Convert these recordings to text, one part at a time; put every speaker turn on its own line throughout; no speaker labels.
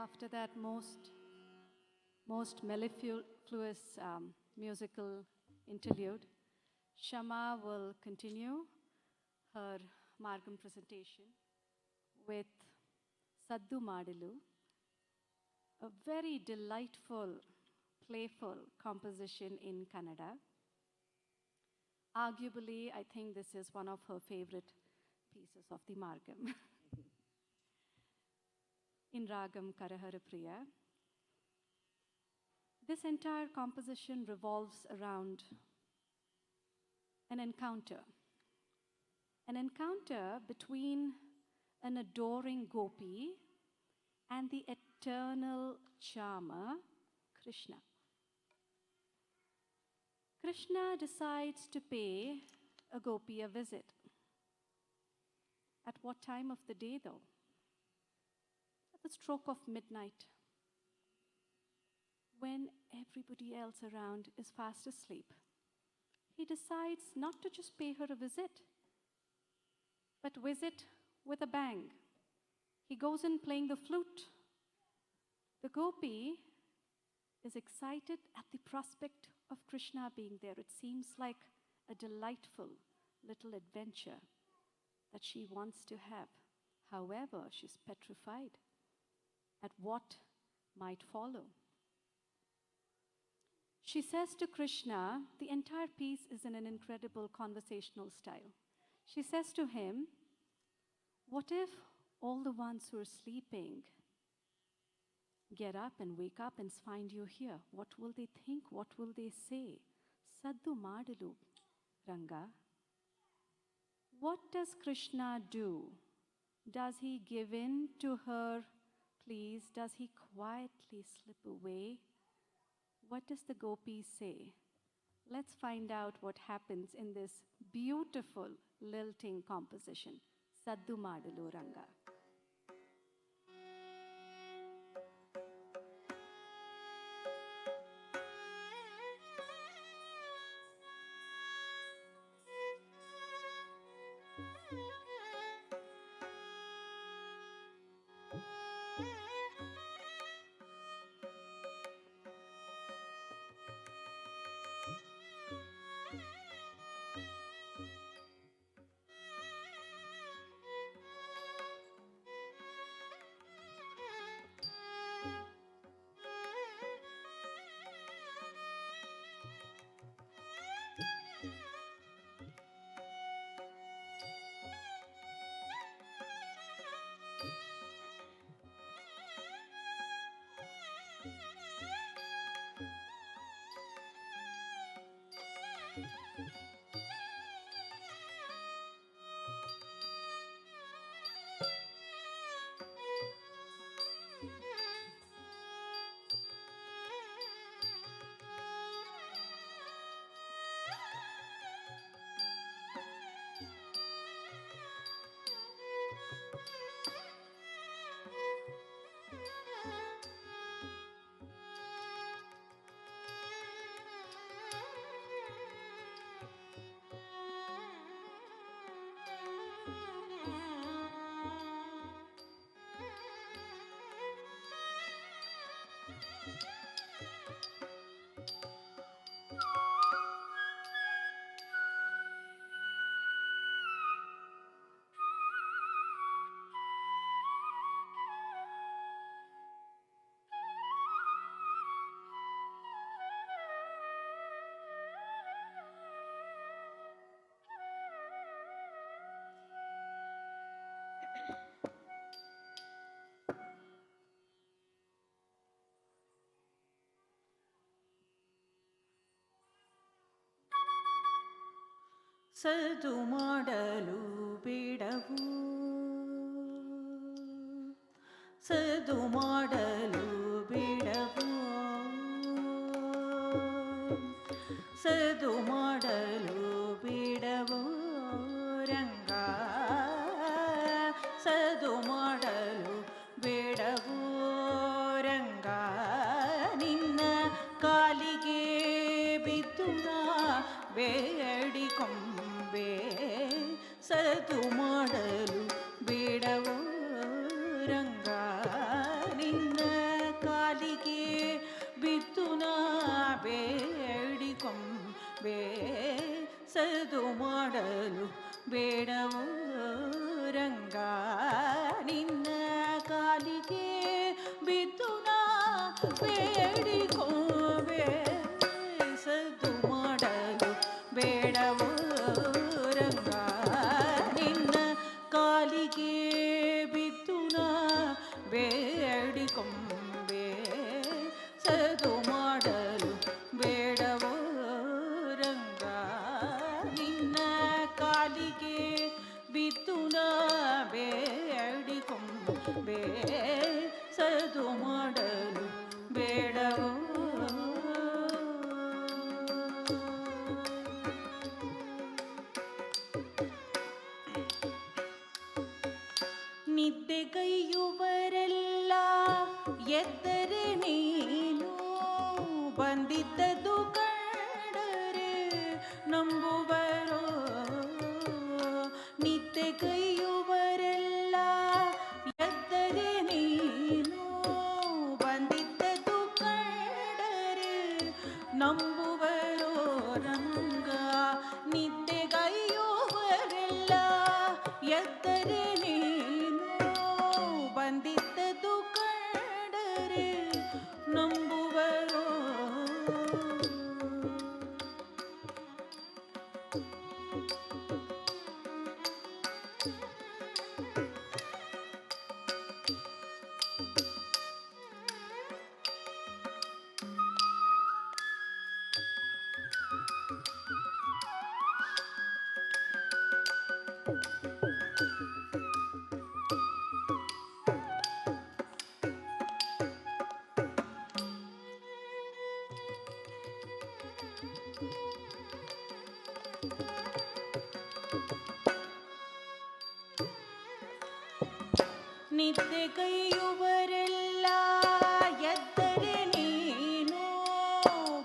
After that most mellifluous musical interlude, Shama will continue her Margam presentation with Saddu Madilu, a very delightful, playful composition in Kannada. Arguably, I think this is one of her favorite pieces of the Margam. In Ragam Karahara Priya. This entire composition revolves around an encounter between an adoring gopi and the eternal charmer, Krishna. Krishna decides to pay a gopi a visit. At what time of the day, though? At the stroke of midnight, when everybody else around is fast asleep. He decides not to just pay her a visit, but visit with a bang. He goes in playing the flute. The gopi is excited at the prospect of Krishna being there. It seems like a delightful little adventure that she wants to have. However, she's petrified at what might follow. She says to Krishna, the entire piece is in an incredible conversational style. She says to him, what if all the ones who are sleeping get up and wake up and find you here? What will they think? What will they say? Saddu Madilu, Ranga. What does Krishna do? Does he give in to her please? Does he quietly slip away? What does the gopi say? Let's find out what happens in this beautiful lilting composition, Saddu Madilu Ranga.
ಸದು ಮಾಡಲು ಬಿಡವು ಸದು ಮಾಡಲು ಬಿಡವು ಸದು ಮಾಡಲು ಬಿಡವು ರಂಗ ಸದು ಮಾಡಲು ಬಿಡವು ರಂಗ ನಿನ್ನ ಕಾಲಿಗೆ ಬಿದ್ದುನ ಬೇಡಿಕೊಂಬೆ ಸದು ಮಾಡಲು ಬಿಡವು ರಂಗ ನಿನ್ನ ರಂಗ ನಿನ್ನ ಕಾಲಿಗೆ ಬಿದ್ದು ನಾ ಬೇಡಿಕೊಂಬೆ ಸದ್ದು ಮಾಡಲು ಬೇಡವೋ ರಂಗ ನಿನ್ನ ಕಾಲಿಗೆ ಬಿದ್ದು ನಾ ಬೇಡಿಕೊಂಬೆ ಸದ್ದು ಮಾಡಲು ಬೇಡವೋ ರಂಗ ನಿನ್ನ ಕಾಲಿಗೆ ಬಿದ್ದು ನಾ ಬೇಡಿಕೊಂಬೆ ಸದ್ದು ಮಾಡಲು ಬೇಡವೋ ನಿದ್ದೆಗೈಯುವರೆಲ್ಲ ಎದ್ದರೆ ನೀನು ಬಂದಿದ್ದದು ಕಂಡರೆ ನಂಬುವರೋ ನಿದ್ದೆಗೈಯುವರೆಲ್ಲ ಎದ್ದರೆ ನೀನು ಬಂದಿದ್ದದು ಕಂಡರೆ ನಂಬುವರೋ ರಂಗ ನಿದ್ದೆಗೈಯುವರೆಲ್ಲ ಎದ್ದರೆ ನೀನು ಬಂದಿದ್ದದು ಕಂಡರೆ ನಂಬುವರೋ ನಿದ್ದೆಗೈಯುವರೆಲ್ಲ ಎದ್ದರೆ ನೀನು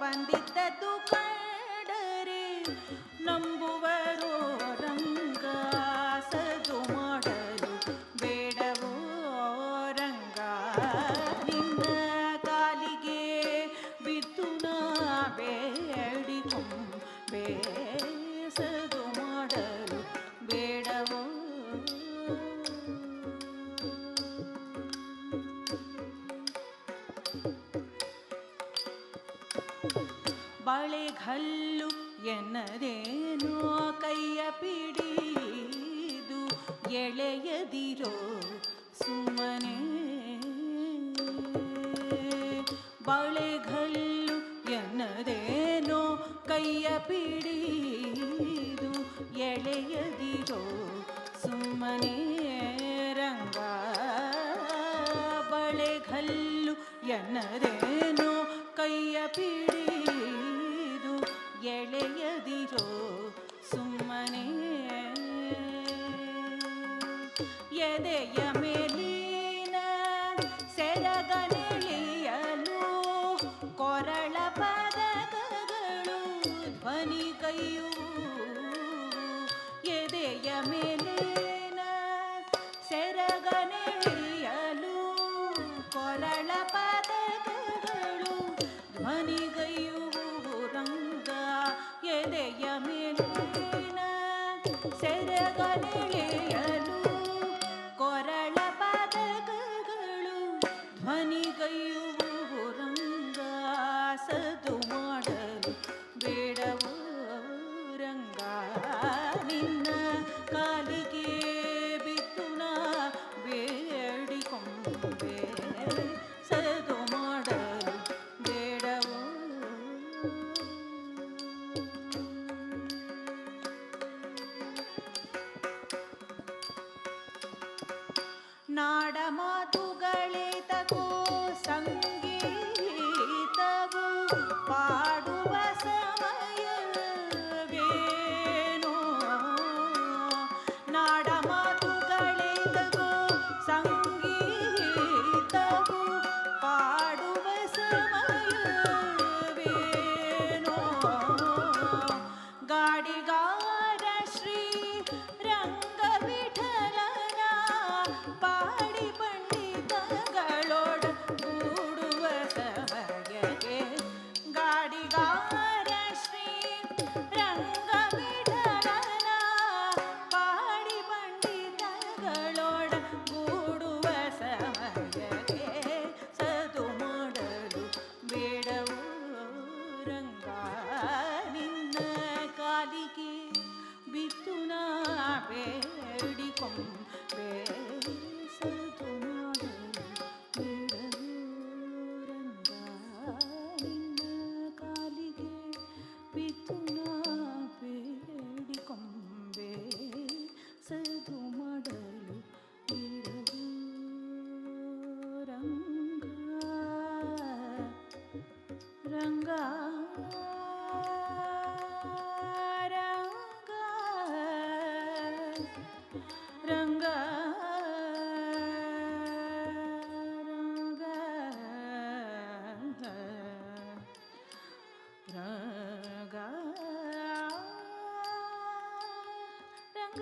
ಬಂದಿದ್ದದು ಕಂಡರೆ ನಂಬುವರೋ ರಂಗ ಸದ್ದು ಮಾಡಲು ಬೇಡವೋ ರಂಗ ನಿನ್ನ ಕಾಲಿಗೆ ಬಿದ್ದು ನಾ ಬೇಡಿಕೊಂಬೆ ಸದ್ದು ಮಾಡಲು ಬೇಡವೋ ಬಳೆಗಲ್ಲು ಎನ್ನದೇನೋ ಕೈಯ ಪಿಡಿದು ಎಳೆಯದಿರೋ ಸುಮ್ಮನೆ ಬಳೆಗಲ್ಲು ಎನ್ನದೇನೋ ಕೈಯ ಪಿಡಿದು ಎಳೆಯದಿರೋ ಸುಮ್ಮನೆ ರಂಗ ಬಳೆಗಲ್ಲು ಎನ್ನದೇನೋ ಕೈಯ ಪಿಡಿದು ಎಳೆಯದಿರೋ ಸುಮ್ಮನೆ ಎದೆಯ ಮೇಲಿನ ಸೆರಗನೆಳೆಯಲು ಕೊರಳ ಪದಕಗಳು ಧ್ವನಿ ಕೈಯುವು ಎದೆಯ ಮೇಲಿನ ಸೆರಗನೆಳೆಯಲು ಕೊರಳ ಪದಕಗಳು ಧ್ವನಿಗೈಯುವು ರಂಗ ಎದೆಯ ಮೇಲಿನ ಸೆರಗನೆಳೆಯಲು ಕೊರಳ ಪದಕಗಳು ಧ್ವನಿಗೈಯುವು ರಂಗ ಸದ್ದು ಮಾಡಲು ಬೇಡವೋ ರಂಗ ನಿನ್ನ ಕಾಲಿಗೆ ಬಿದ್ದು ನಾ ಬೇಡಿಕೊಂಬೆ ಸದ್ದು ಮಾಡಲು ಬೇಡವೋ ನಾಡ ಮಾತುಗಳೇ ತಗೋ ಸಂಗೀತವು ಪಾಡುವ ಸಮಯವೇನೋ ನಾಡ ಮಾತುಗಳೇ ತಗೋ ಸಂಗೀತವು ಪಾಡುವ ಸಮಯವೇನೋ ಗಾಡಿಗಾರ ಶ್ರೀ ರಂಗ ವಿಠಲನ ಪಾಡಿ ಪಂಡಿತಗಳ ಬೇಡಿಕೊಂಬೆ ಸದ್ದು ಮಾಡಲು ಬಿಡಲು ರಂಗ ನಿನ್ನ ಕಾಲಿಗೆ ಬಿದ್ದು ನಾ ಬೇಡಿಕೊಂಬೆ ಸದ್ದು ಮಾಡಲು ಬಿಡಲು ರಂಗ ರಂಗ ರಂಗ ರಂಗ ರಂಗ